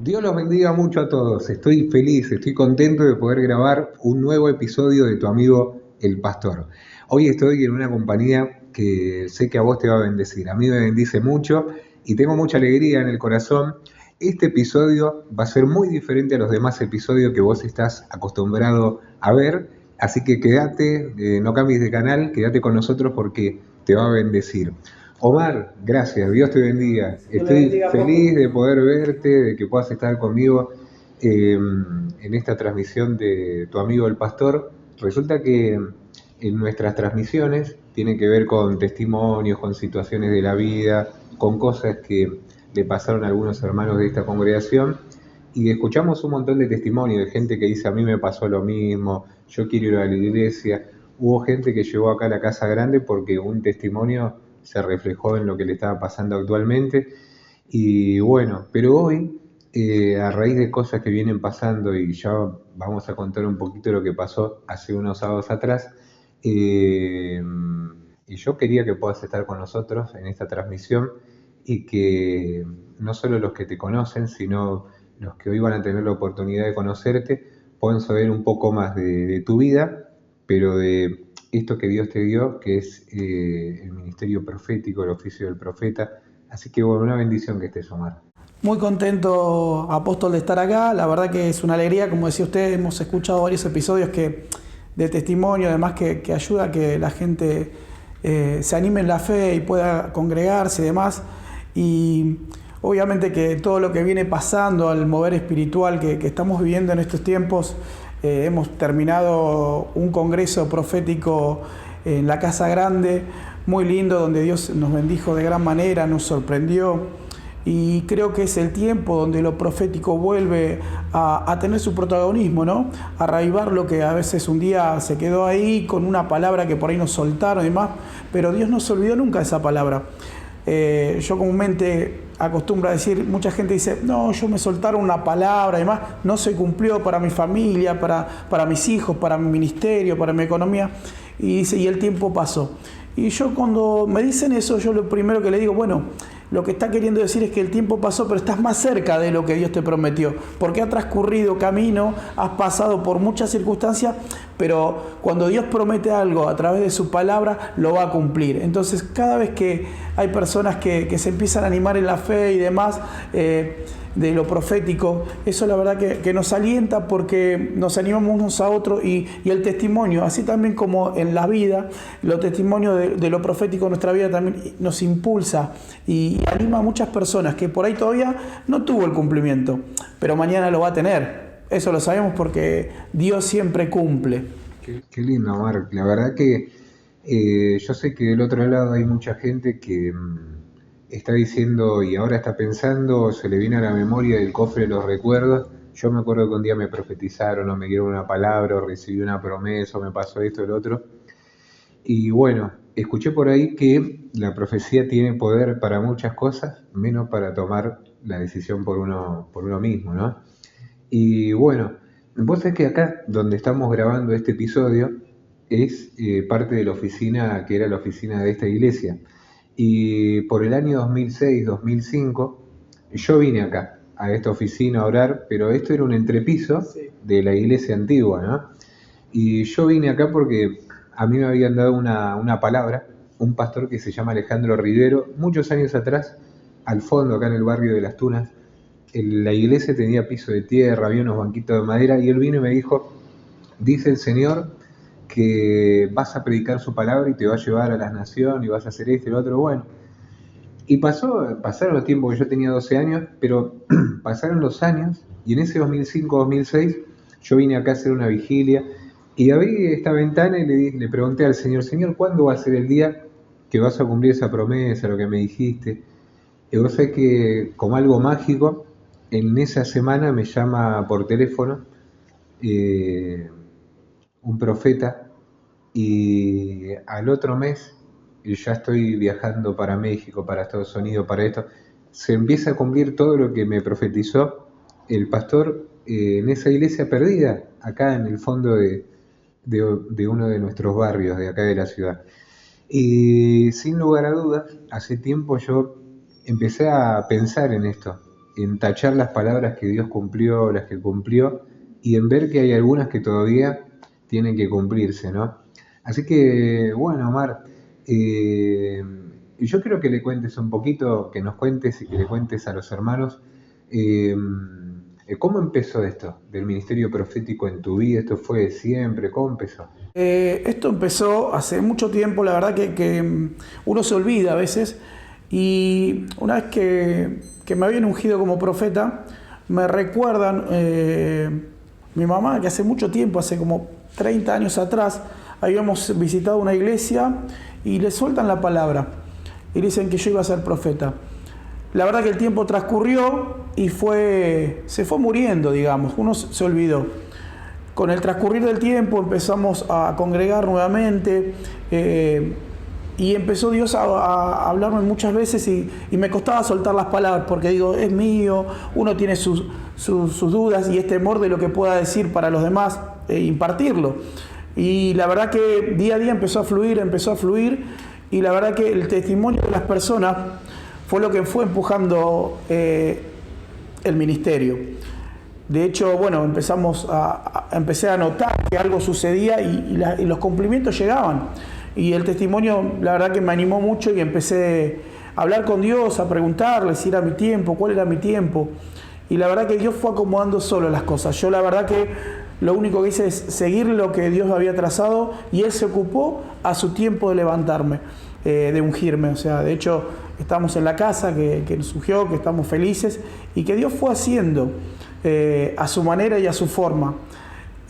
Dios los bendiga mucho a todos. Estoy feliz, estoy contento de poder grabar un nuevo episodio de tu amigo El Pastor. Hoy estoy en una compañía que sé que a vos te va a bendecir. A mí me bendice mucho y tengo mucha alegría en el corazón. Este episodio va a ser muy diferente a los demás episodios que vos estás acostumbrado a ver. Así que quédate, no cambies de canal, quédate con nosotros porque te va a bendecir. Omar, gracias, Dios te bendiga. Dios le Estoy bendiga, feliz apóstol. de poder verte, de que puedas estar conmigo en esta transmisión de tu amigo el pastor. Resulta que en nuestras transmisiones tienen que ver con testimonios, con situaciones de la vida, con cosas que le pasaron a algunos hermanos de esta congregación y escuchamos un montón de testimonios de gente que dice a mí me pasó lo mismo, yo quiero ir a la iglesia. Hubo gente que llegó acá a la Casa Grande porque un testimonio se reflejó en lo que le estaba pasando actualmente. Y bueno, pero hoy, a raíz de cosas que vienen pasando, y ya vamos a contar un poquito lo que pasó hace unos sábados atrás, eh, y yo quería que puedas estar con nosotros en esta transmisión y que no solo los que te conocen, sino los que hoy van a tener la oportunidad de conocerte, puedan saber un poco más de tu vida, pero de esto que Dios te dio, que es el ministerio profético, el oficio del profeta. Así que bueno, una bendición que estés, Omar. Muy contento, apóstol, de estar acá. La verdad que es una alegría, como decía usted, hemos escuchado varios episodios de testimonio, además que ayuda a que la gente se anime en la fe y pueda congregarse y demás. Y obviamente que todo lo que viene pasando, al mover espiritual que estamos viviendo en estos tiempos, hemos terminado un congreso profético en la Casa Grande, muy lindo, donde Dios nos bendijo de gran manera, nos sorprendió. Y creo que es el tiempo donde lo profético vuelve a tener su protagonismo, ¿no? A reavivar lo que a veces un día se quedó ahí con una palabra que por ahí nos soltaron y demás, pero Dios no se olvidó nunca de esa palabra. Yo comúnmente acostumbro a decir, mucha gente dice, no, yo me soltaron una palabra y demás, no se cumplió para mi familia, para mis hijos, para mi ministerio, para mi economía, y dice, y el tiempo pasó. Y yo cuando me dicen eso, yo lo primero que le digo, bueno, lo que está queriendo decir es que el tiempo pasó, pero estás más cerca de lo que Dios te prometió, porque ha transcurrido camino, has pasado por muchas circunstancias, pero cuando Dios promete algo a través de su palabra, lo va a cumplir. Entonces, cada vez que hay personas que se empiezan a animar en la fe y demás, de lo profético, eso la verdad que nos alienta porque nos animamos unos a otros y el testimonio, así también como en la vida, los testimonios de lo profético en nuestra vida también nos impulsa y anima a muchas personas que por ahí todavía no tuvo el cumplimiento, pero mañana lo va a tener. Eso lo sabemos porque Dios siempre cumple. Qué lindo, Omar. La verdad que yo sé que del otro lado hay mucha gente que está diciendo y ahora está pensando, se le viene a la memoria del cofre de los recuerdos. Yo me acuerdo que un día me profetizaron o me dieron una palabra o recibí una promesa o me pasó esto o el otro. Y bueno, escuché por ahí que la profecía tiene poder para muchas cosas, menos para tomar la decisión por uno mismo, ¿no? Y bueno, vos sabés que acá donde estamos grabando este episodio es parte de la oficina que era la oficina de esta iglesia. Y por el año 2006-2005 yo vine acá, a esta oficina a orar, pero esto era un entrepiso Sí. de la iglesia antigua, ¿no? Y yo vine acá porque a mí me habían dado una palabra, un pastor que se llama Alejandro Rivero, muchos años atrás, al fondo, acá en el barrio de Las Tunas. La iglesia tenía piso de tierra, había unos banquitos de madera, y él vino y me dijo, dice el Señor que vas a predicar su palabra y te va a llevar a las naciones y vas a hacer esto y lo otro. Bueno, y pasaron los tiempos, que yo tenía 12 años, pero pasaron los años y en ese 2005-2006 yo vine acá a hacer una vigilia y abrí esta ventana y le pregunté al Señor, Señor, ¿cuándo va a ser el día que vas a cumplir esa promesa, lo que me dijiste? Y vos sabés que como algo mágico, en esa semana me llama por teléfono eh, un profeta y al otro mes ya estoy viajando para México, para Estados Unidos, para esto. Se empieza a cumplir todo lo que me profetizó el pastor en esa iglesia perdida, acá en el fondo de uno de nuestros barrios de acá de la ciudad. Y sin lugar a dudas, hace tiempo yo empecé a pensar en esto, en tachar las palabras que Dios cumplió, las que cumplió, y en ver que hay algunas que todavía tienen que cumplirse, ¿no? Así que, bueno, Omar, yo quiero que le cuentes un poquito, que nos cuentes y que le cuentes a los hermanos eh, cómo empezó esto del ministerio profético en tu vida. ¿Esto fue siempre? ¿Cómo empezó? Esto empezó hace mucho tiempo, la verdad que uno se olvida a veces, y una vez que me habían ungido como profeta, me recuerdan mi mamá, que hace mucho tiempo, hace como 30 años atrás, habíamos visitado una iglesia y le sueltan la palabra y dicen que yo iba a ser profeta. La verdad que el tiempo transcurrió y se fue muriendo, digamos, uno se olvidó. Con el transcurrir del tiempo empezamos a congregar nuevamente y empezó Dios a hablarme muchas veces y me costaba soltar las palabras porque digo, es mío, uno tiene sus dudas y es temor de lo que pueda decir para los demás, impartirlo. Y la verdad que día a día empezó a fluir y la verdad que el testimonio de las personas fue lo que fue empujando el ministerio. De hecho, bueno, empecé a notar que algo sucedía y los cumplimientos llegaban. Y el testimonio, la verdad que me animó mucho y empecé a hablar con Dios, a preguntarle si era mi tiempo, cuál era mi tiempo. Y la verdad que Dios fue acomodando solo las cosas. Yo la verdad que lo único que hice es seguir lo que Dios había trazado y Él se ocupó a su tiempo de levantarme, de ungirme. O sea, de hecho, estamos en la casa que nos ungió, que estamos felices y que Dios fue haciendo a su manera y a su forma.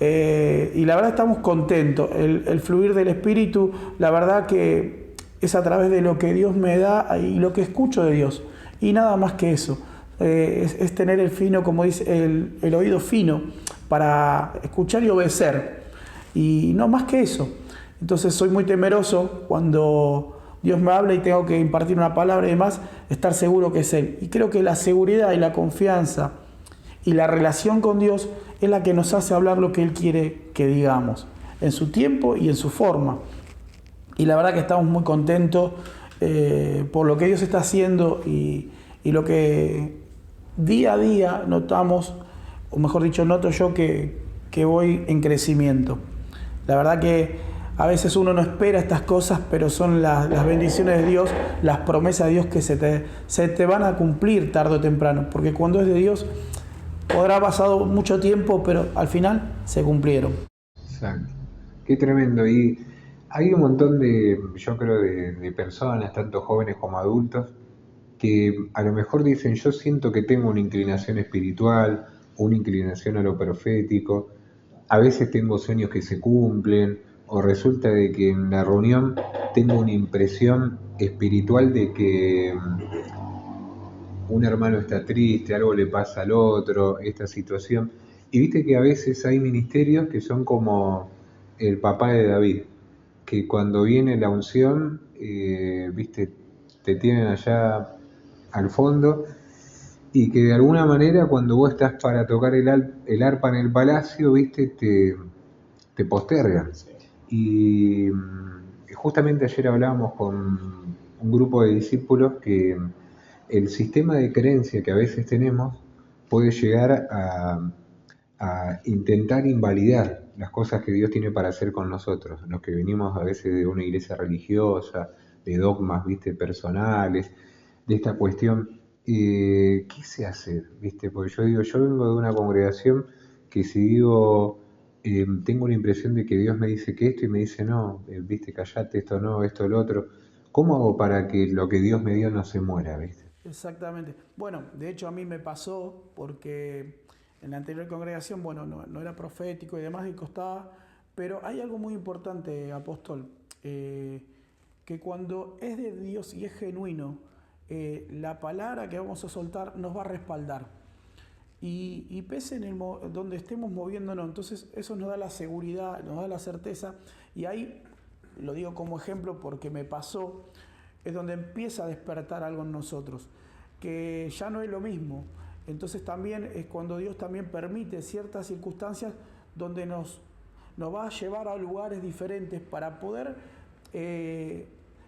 Y la verdad estamos contentos. El fluir del Espíritu, la verdad que es a través de lo que Dios me da y lo que escucho de Dios. Y nada más que eso. Es tener el fino, como dice, el oído fino para escuchar y obedecer. Y no más que eso. Entonces soy muy temeroso cuando Dios me habla y tengo que impartir una palabra y demás, estar seguro que es Él. Y creo que la seguridad y la confianza y la relación con Dios es la que nos hace hablar lo que Él quiere que digamos, en su tiempo y en su forma. Y la verdad que estamos muy contentos por lo que Dios está haciendo y lo que día a día notamos, o mejor dicho, noto yo que voy en crecimiento. La verdad que a veces uno no espera estas cosas, pero son las bendiciones de Dios, las promesas de Dios que se te van a cumplir tarde o temprano, porque cuando es de Dios podrá pasado mucho tiempo, pero al final se cumplieron. Exacto. Qué tremendo. Y hay un montón yo creo, de personas, tanto jóvenes como adultos, que a lo mejor dicen, yo siento que tengo una inclinación espiritual, una inclinación a lo profético, a veces tengo sueños que se cumplen, o resulta de que en la reunión tengo una impresión espiritual de que un hermano está triste, algo le pasa al otro, esta situación. Y viste que a veces hay ministerios que son como el papá de David, que cuando viene la unción, viste, te tienen allá al fondo y que de alguna manera cuando vos estás para tocar el arpa en el palacio, viste, te postergan. Y justamente ayer hablábamos con un grupo de discípulos que el sistema de creencia que a veces tenemos puede llegar a intentar invalidar las cosas que Dios tiene para hacer con nosotros, los que venimos a veces de una iglesia religiosa, de dogmas, viste, personales, de esta cuestión. ¿Qué se hace? ¿Viste? Porque yo digo, yo vengo de una congregación que si digo, tengo la impresión de que Dios me dice que esto y me dice no, viste, callate, esto no, esto lo otro. ¿Cómo hago para que lo que Dios me dio no se muera, viste? Exactamente. Bueno, de hecho a mí me pasó porque en la anterior congregación, bueno, no era profético y demás y costaba, pero hay algo muy importante, apóstol, que cuando es de Dios y es genuino, la palabra que vamos a soltar nos va a respaldar. Y pese donde estemos moviéndonos, entonces eso nos da la seguridad, nos da la certeza, y ahí lo digo como ejemplo porque me pasó, es donde empieza a despertar algo en nosotros, que ya no es lo mismo. Entonces también es cuando Dios también permite ciertas circunstancias donde nos va a llevar a lugares diferentes para poder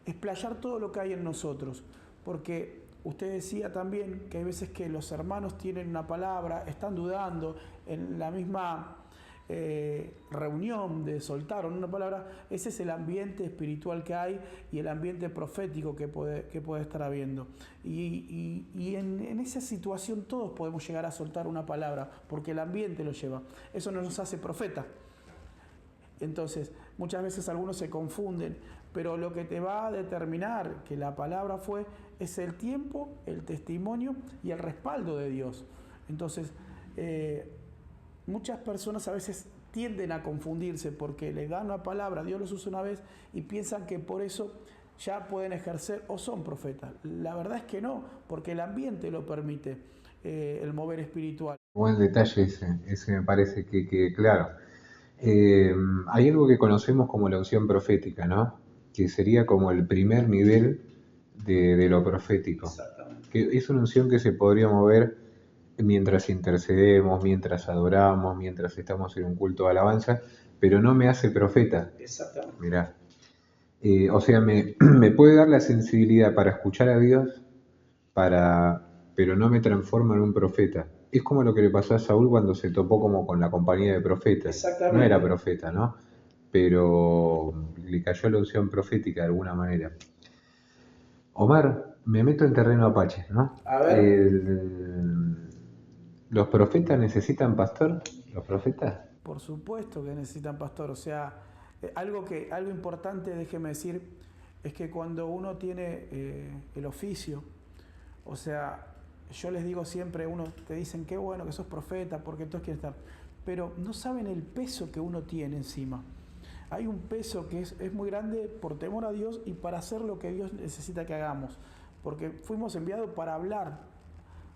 explayar todo lo que hay en nosotros. Porque usted decía también que hay veces que los hermanos tienen una palabra, están dudando en la misma reunión de soltar una palabra. Ese es el ambiente espiritual que hay y el ambiente profético que puede estar habiendo. Y en esa situación todos podemos llegar a soltar una palabra, porque el ambiente lo lleva. Eso no nos hace profeta. Entonces, muchas veces algunos se confunden, pero lo que te va a determinar que la palabra es el tiempo, el testimonio y el respaldo de Dios. Entonces, muchas personas a veces tienden a confundirse porque les dan una palabra, Dios los usa una vez y piensan que por eso ya pueden ejercer o son profetas. La verdad es que no, porque el ambiente lo permite, el mover espiritual. Buen detalle ese me parece que claro. Hay algo que conocemos como la unción profética, ¿no? Que sería como el primer nivel de lo profético. Exactamente. Que es una unción que se podría mover mientras intercedemos, mientras adoramos, mientras estamos en un culto de alabanza, pero no me hace profeta. Exactamente. Mirá. O sea, me puede dar la sensibilidad para escuchar a Dios, pero no me transforma en un profeta. Es como lo que le pasó a Saúl cuando se topó como con la compañía de profetas. Exactamente. No era profeta, ¿no? Pero le cayó la unción profética de alguna manera. Omar, me meto en terreno apache, ¿no? A ver. ¿Los profetas necesitan pastor? ¿Los profetas? Por supuesto que necesitan pastor. O sea, algo importante, déjeme decir, es que cuando uno tiene el oficio, o sea, yo les digo siempre, uno te dicen qué bueno que sos profeta porque todos quieren estar, pero no saben el peso que uno tiene encima. Hay un peso que es muy grande por temor a Dios y para hacer lo que Dios necesita que hagamos, porque fuimos enviados para hablar,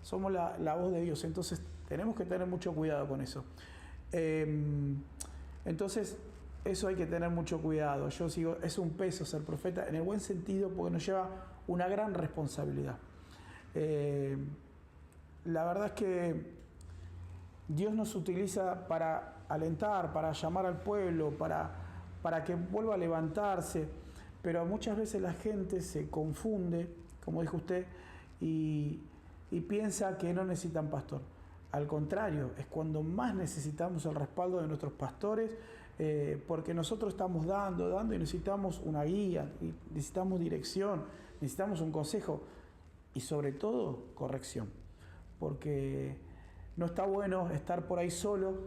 somos la voz de Dios, entonces tenemos que tener mucho cuidado con eso. Entonces, eso hay que tener mucho cuidado. Yo sigo, es un peso ser profeta en el buen sentido porque nos lleva una gran responsabilidad. La verdad es que Dios nos utiliza para alentar, para llamar al pueblo, para que vuelva a levantarse, pero muchas veces la gente se confunde, como dijo usted, y piensa que no necesitan pastor. Al contrario, es cuando más necesitamos el respaldo de nuestros pastores, porque nosotros estamos dando y necesitamos una guía, necesitamos dirección, necesitamos un consejo y sobre todo corrección, porque no está bueno estar por ahí solo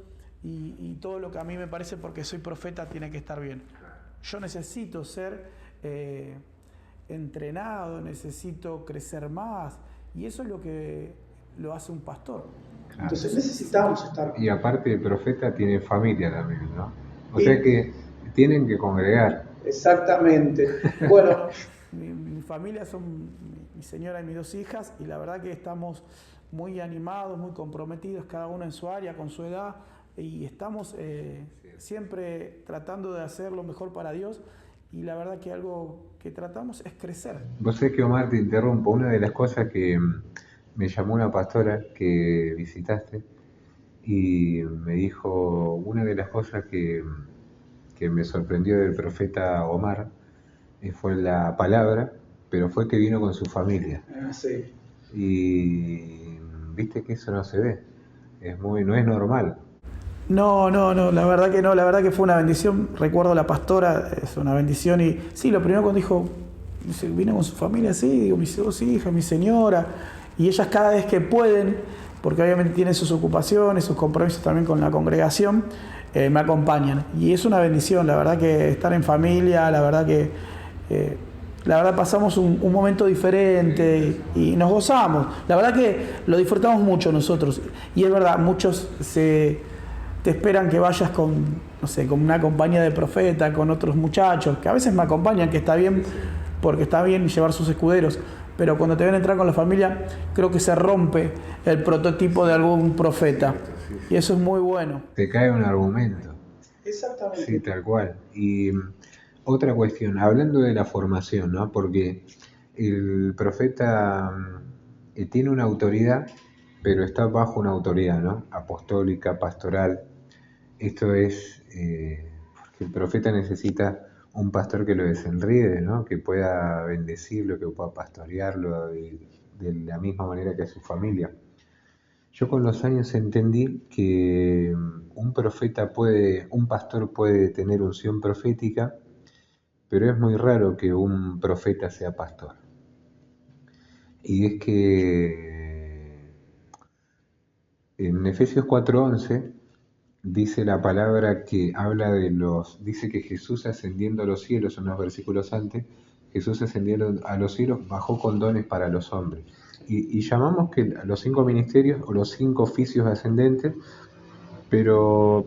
y todo lo que a mí me parece porque soy profeta tiene que estar bien. Yo necesito ser entrenado, necesito crecer más y eso es lo que lo hace un pastor. Claro. Entonces necesitamos estar. Y aparte el profeta tiene familia también, ¿no? O sea que tienen que congregar. Exactamente. Bueno, mi familia son mi señora y mis 2 hijas y la verdad que estamos muy animados, muy comprometidos, cada uno en su área, con su edad y estamos siempre tratando de hacer lo mejor para Dios y la verdad que algo que tratamos es crecer. Vos sabés que, Omar, te interrumpo, una de las cosas que me llamó una pastora que visitaste y me dijo, una de las cosas que me sorprendió del profeta Omar fue la palabra, pero fue que vino con su familia. Sí. Y viste que eso no se ve, no es normal. No, la verdad que no, la verdad que fue una bendición. Recuerdo a la pastora, es una bendición y sí, lo primero cuando dijo, vino con su familia, sí, digo, mis 2 hijas, mi señora, y ellas cada vez que pueden, porque obviamente tienen sus ocupaciones, sus compromisos también con la congregación, me acompañan. Y es una bendición, la verdad que estar en familia, la verdad que pasamos un momento diferente y nos gozamos. La verdad que lo disfrutamos mucho nosotros. Y es verdad, muchos te esperan que vayas con una compañía de profeta, con otros muchachos, que a veces me acompañan, que está bien, porque está bien llevar sus escuderos, pero cuando te ven entrar con la familia, creo que se rompe el prototipo de algún profeta, y eso es muy bueno. Te cae un argumento. Exactamente. Sí, tal cual. Y otra cuestión, hablando de la formación, ¿no? Porque el profeta tiene una autoridad, pero está bajo una autoridad, ¿no? Apostólica, pastoral. Esto es porque el profeta necesita un pastor que lo desenriede, ¿no? Que pueda bendecirlo, que pueda pastorearlo, de la misma manera que a su familia. Yo con los años entendí que un pastor puede tener unción profética, pero es muy raro que un profeta sea pastor. Y es que en Efesios 4:11 dice la palabra que dice que Jesús ascendiendo a los cielos, unos versículos antes, Jesús ascendiendo a los cielos bajó con dones para los hombres. Y llamamos que los 5 ministerios o los 5 oficios ascendentes, pero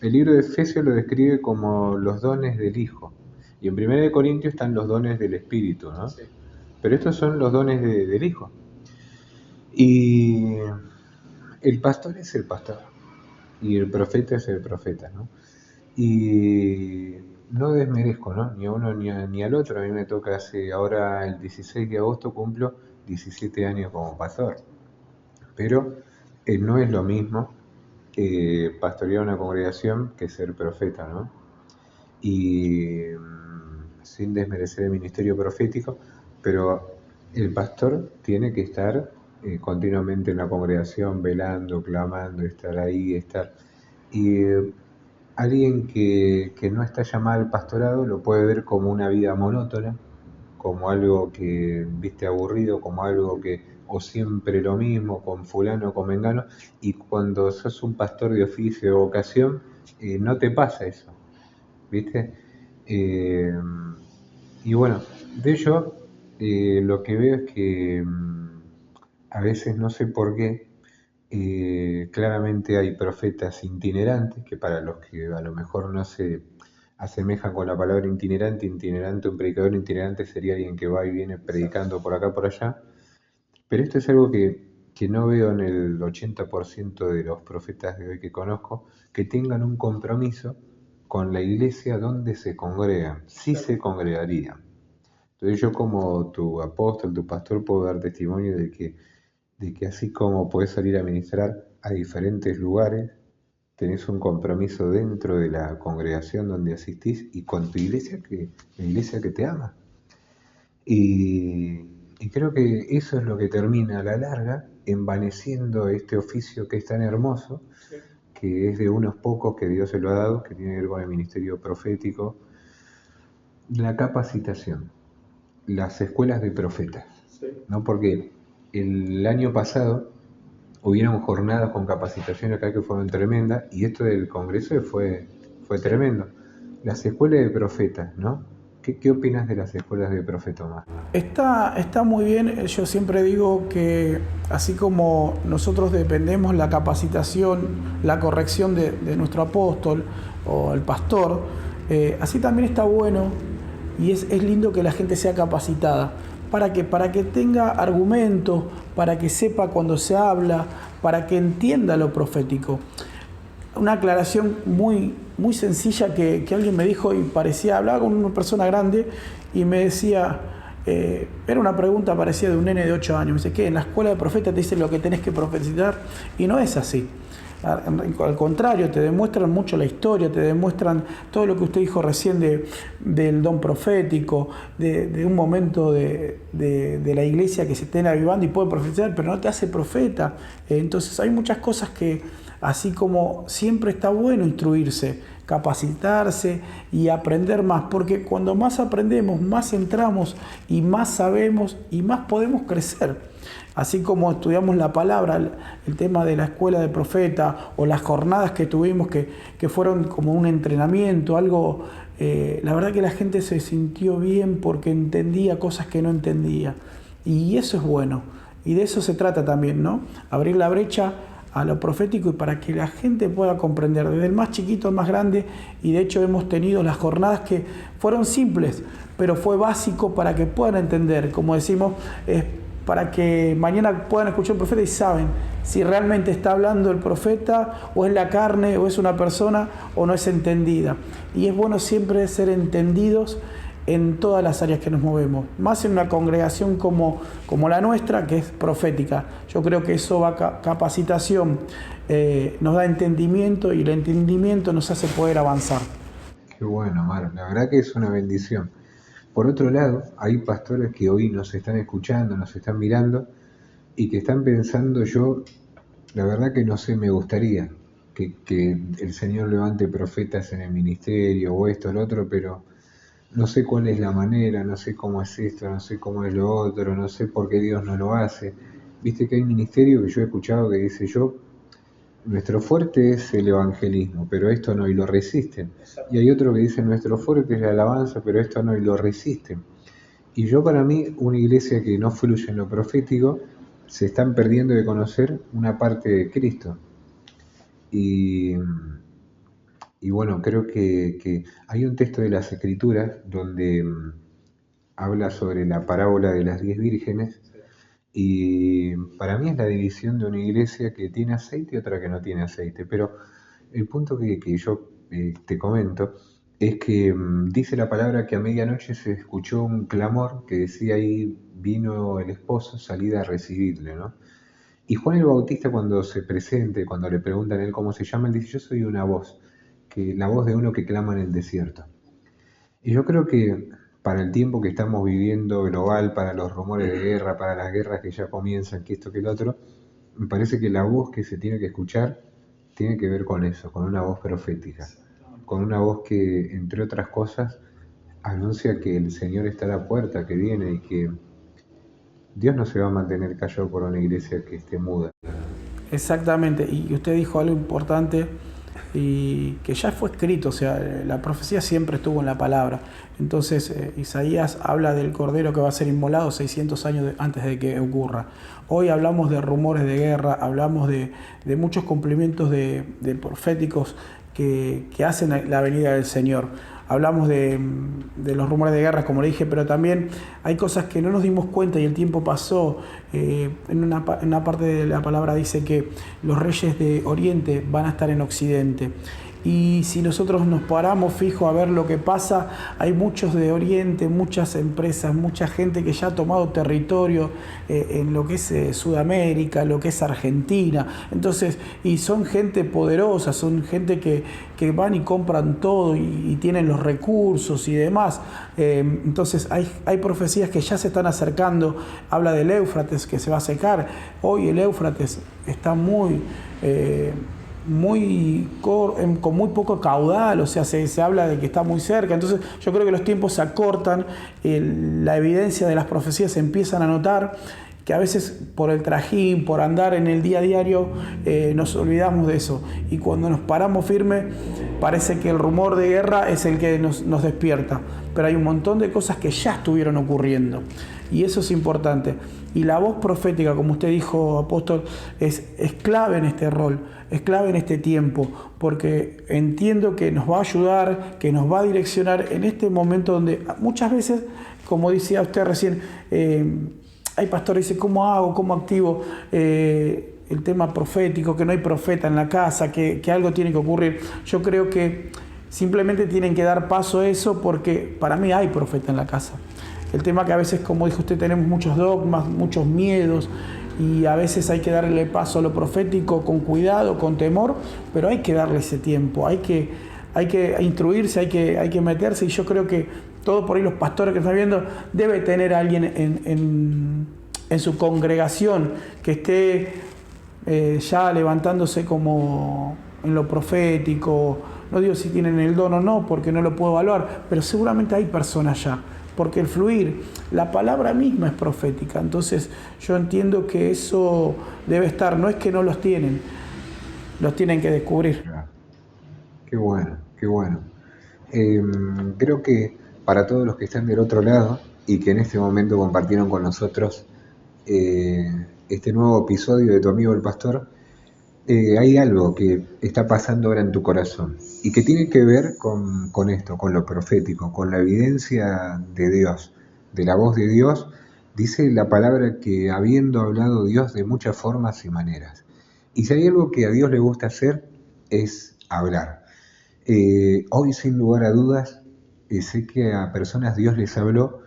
el libro de Efesios lo describe como los dones del Hijo. Y en 1 Corintios están los dones del Espíritu, ¿no? Sí. Pero estos son los dones del Hijo. Y el pastor es el pastor. Y el profeta es el profeta, ¿no? Y no desmerezco, ¿no? Ni a uno ni al otro. A mí me toca ahora el 16 de agosto cumplo 17 años como pastor. Pero no es lo mismo pastorear una congregación que ser profeta, ¿no? Y sin desmerecer el ministerio profético, pero el pastor tiene que estar continuamente en la congregación, velando, clamando, estar ahí, estar. Y alguien que no está llamado al pastorado lo puede ver como una vida monótona, como algo que viste aburrido, como algo que o siempre lo mismo, con fulano o con mengano, y cuando sos un pastor de oficio de vocación, no te pasa eso, ¿viste? Y bueno, de ello lo que veo es que a veces no sé por qué, claramente hay profetas itinerantes, que para los que a lo mejor no se asemejan con la palabra itinerante, un predicador itinerante sería alguien que va y viene predicando por acá, por allá, pero esto es algo que no veo en el 80% de los profetas de hoy que conozco, que tengan un compromiso con la iglesia donde se congregan, sí se congregarían. Entonces yo como tu apóstol, tu pastor, puedo dar testimonio de que así como podés salir a ministrar a diferentes lugares, tenés un compromiso dentro de la congregación donde asistís y con tu iglesia, la iglesia que te ama. Y creo que eso es lo que termina a la larga envaneciendo este oficio que es tan hermoso, sí, que es de unos pocos que Dios se lo ha dado, que tiene que ver con el ministerio profético, la capacitación, las escuelas de profetas, sí, ¿no? Porque el año pasado hubieron jornadas con capacitación acá que fueron tremendas, y esto del Congreso fue tremendo. Las escuelas de profetas, ¿no? ¿Qué opinas de las escuelas de profetas, Omar? Está muy bien. Yo siempre digo que así como nosotros dependemos la capacitación, la corrección de nuestro apóstol o el pastor, así también está bueno y es lindo que la gente sea capacitada. ¿Para qué? Para que tenga argumentos, para que sepa cuando se habla, para que entienda lo profético. Una aclaración muy sencilla que alguien me dijo y hablaba con una persona grande y me decía, era una pregunta parecida de un nene de 8 años, me dice, ¿qué? En la escuela de profetas te dicen lo que tenés que profetizar, y no es así. Al contrario, te demuestran mucho la historia, te demuestran todo lo que usted dijo recién del don profético, de un momento de la iglesia que se estén avivando y puede profetizar, pero no te hace profeta. Entonces hay muchas cosas que, así como siempre está bueno instruirse, capacitarse y aprender más, porque cuando más aprendemos, más entramos y más sabemos y más podemos crecer. Así como estudiamos la palabra, el tema de la escuela de profeta o las jornadas que tuvimos que fueron como un entrenamiento, algo, la verdad que la gente se sintió bien porque entendía cosas que no entendía. Y eso es bueno. Y de eso se trata también, ¿no? Abrir la brecha a lo profético y para que la gente pueda comprender, desde el más chiquito al más grande, y de hecho hemos tenido las jornadas que fueron simples, pero fue básico para que puedan entender, como decimos, para que mañana puedan escuchar al profeta y saben si realmente está hablando el profeta o es la carne o es una persona o no es entendida. Y es bueno siempre ser entendidos en todas las áreas que nos movemos, más en una congregación como la nuestra, que es profética. Yo creo que eso va capacitación, nos da entendimiento y el entendimiento nos hace poder avanzar. Qué bueno, Mar, la verdad que es una bendición. Por otro lado, hay pastores que hoy nos están escuchando, nos están mirando y que están pensando yo, la verdad que no sé, me gustaría que el Señor levante profetas en el ministerio o esto o lo otro, pero no sé cuál es la manera, no sé cómo es esto, no sé cómo es lo otro, no sé por qué Dios no lo hace. Viste que hay ministerio que yo he escuchado que dice yo, nuestro fuerte es el evangelismo, pero esto no, y lo resisten. Y hay otro que dice, nuestro fuerte es la alabanza, pero esto no, y lo resisten. Y yo para mí, una iglesia que no fluye en lo profético, se están perdiendo de conocer una parte de Cristo. Y, y bueno, creo que hay un texto de las Escrituras donde habla sobre la parábola de las 10 vírgenes, y para mí es la división de una iglesia que tiene aceite y otra que no tiene aceite. Pero el punto que yo te comento es que dice la palabra que a medianoche se escuchó un clamor que decía ahí, vino el esposo, salid a recibirle, ¿no? Y Juan el Bautista cuando se presente, cuando le preguntan a él cómo se llama, él dice, yo soy una voz, que la voz de uno que clama en el desierto. Y yo creo que para el tiempo que estamos viviendo global, para los rumores de guerra, para las guerras que ya comienzan, que esto, que el otro, me parece que la voz que se tiene que escuchar tiene que ver con eso, con una voz profética, con una voz que, entre otras cosas, anuncia que el Señor está a la puerta, que viene y que Dios no se va a mantener callado por una iglesia que esté muda. Exactamente, y usted dijo algo importante y que ya fue escrito, o sea, la profecía siempre estuvo en la palabra. Entonces, Isaías habla del cordero que va a ser inmolado 600 años antes de que ocurra. Hoy hablamos de rumores de guerra, hablamos de muchos cumplimientos de proféticos que hacen la venida del Señor. Hablamos de los rumores de guerra, como le dije, pero también hay cosas que no nos dimos cuenta y el tiempo pasó. En una parte de la palabra dice que los reyes de Oriente van a estar en Occidente. Y si nosotros nos paramos fijo a ver lo que pasa, hay muchos de Oriente, muchas empresas, mucha gente que ya ha tomado territorio en lo que es Sudamérica, lo que es Argentina. Entonces, y son gente poderosa, son gente que van y compran todo y tienen los recursos y demás. Entonces, hay profecías que ya se están acercando. Habla del Éufrates que se va a secar. Hoy el Éufrates está con muy poco caudal, o sea, se habla de que está muy cerca. Entonces yo creo que los tiempos se acortan, la evidencia de las profecías se empiezan a notar, que a veces por el trajín, por andar en el día a diario, nos olvidamos de eso. Y cuando nos paramos firme, parece que el rumor de guerra es el que nos despierta. Pero hay un montón de cosas que ya estuvieron ocurriendo. Y eso es importante. Y la voz profética, como usted dijo, apóstol, es clave en este rol, es clave en este tiempo, porque entiendo que nos va a ayudar, que nos va a direccionar en este momento donde muchas veces, como decía usted recién, hay pastores que dicen, ¿cómo hago? ¿Cómo activo el tema profético? Que no hay profeta en la casa, que algo tiene que ocurrir. Yo creo que simplemente tienen que dar paso a eso porque para mí hay profeta en la casa. El tema que a veces, como dijo usted, tenemos muchos dogmas, muchos miedos y a veces hay que darle paso a lo profético con cuidado, con temor, pero hay que darle ese tiempo, hay que instruirse, hay que meterse y yo creo que todo por ahí los pastores que están viendo debe tener a alguien en su congregación que esté ya levantándose como en lo profético. No digo si tienen el don o no, porque no lo puedo evaluar, pero seguramente hay personas ya. Porque el fluir, la palabra misma es profética. Entonces yo entiendo que eso debe estar. No es que no los tienen que descubrir. Qué bueno, qué bueno. Creo que para todos los que están del otro lado y que en este momento compartieron con nosotros este nuevo episodio de Tu Amigo el Pastor, hay algo que está pasando ahora en tu corazón y que tiene que ver con esto, con lo profético, con la evidencia de Dios, de la voz de Dios. Dice la palabra que habiendo hablado Dios de muchas formas y maneras. Y si hay algo que a Dios le gusta hacer es hablar. Hoy sin lugar a dudas sé que a personas Dios les habló,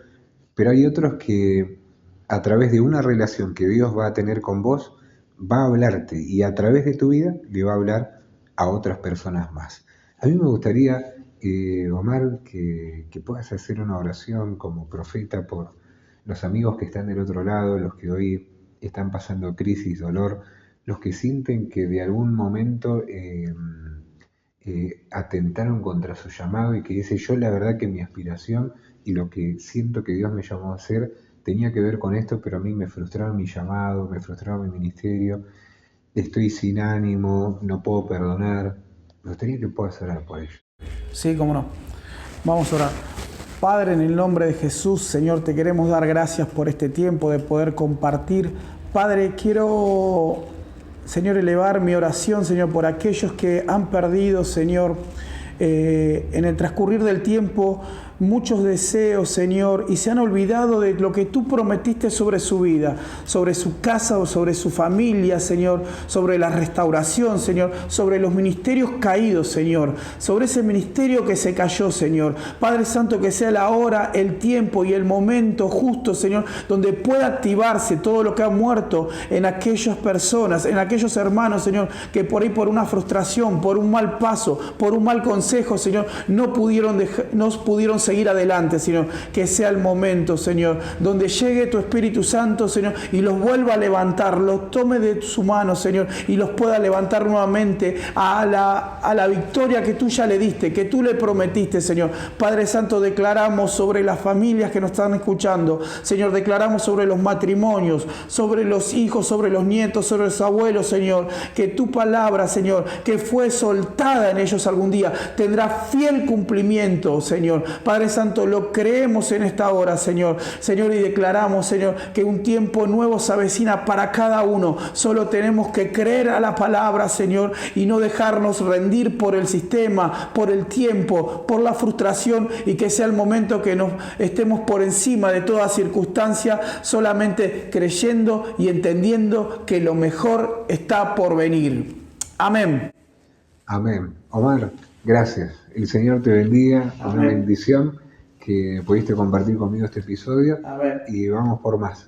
pero hay otros que a través de una relación que Dios va a tener con vos, va a hablarte y a través de tu vida le va a hablar a otras personas más. A mí me gustaría, Omar, que puedas hacer una oración como profeta por los amigos que están del otro lado, los que hoy están pasando crisis, dolor, los que sienten que de algún momento atentaron contra su llamado y que dice, yo la verdad que mi aspiración y lo que siento que Dios me llamó a hacer tenía que ver con esto, pero a mí me frustraron mi llamado, me frustraron mi ministerio, estoy sin ánimo, no puedo perdonar. Me gustaría que puedas orar por ello. Sí, cómo no. Vamos a orar. Padre, en el nombre de Jesús, Señor, te queremos dar gracias por este tiempo de poder compartir. Padre, quiero, Señor, elevar mi oración, Señor, por aquellos que han perdido, Señor, en el transcurrir del tiempo, muchos deseos, Señor, y se han olvidado de lo que tú prometiste sobre su vida, sobre su casa o sobre su familia, Señor, sobre la restauración, Señor, sobre los ministerios caídos, Señor, sobre ese ministerio que se cayó, Señor. Padre Santo, que sea la hora, el tiempo y el momento justo, Señor, donde pueda activarse todo lo que ha muerto en aquellas personas, en aquellos hermanos, Señor, que por ahí por una frustración, por un mal paso, por un mal consejo, Señor, no pudieron seguir adelante, Señor. Que sea el momento, Señor, donde llegue tu Espíritu Santo, Señor, y los vuelva a levantar, los tome de su mano, Señor, y los pueda levantar nuevamente a la victoria que tú ya le diste, que tú le prometiste, Señor. Padre Santo, declaramos sobre las familias que nos están escuchando, Señor, declaramos sobre los matrimonios, sobre los hijos, sobre los nietos, sobre los abuelos, Señor, que tu palabra, Señor, que fue soltada en ellos algún día, tendrá fiel cumplimiento, Señor. Padre Santo, lo creemos en esta hora, Señor. Señor, y declaramos, Señor, que un tiempo nuevo se avecina para cada uno. Solo tenemos que creer a la palabra, Señor, y no dejarnos rendir por el sistema, por el tiempo, por la frustración, y que sea el momento que nos estemos por encima de toda circunstancia, solamente creyendo y entendiendo que lo mejor está por venir. Amén. Amén. Omar, gracias. El Señor te bendiga. Amén. Una bendición que pudiste compartir conmigo este episodio. Amén. Y vamos por más.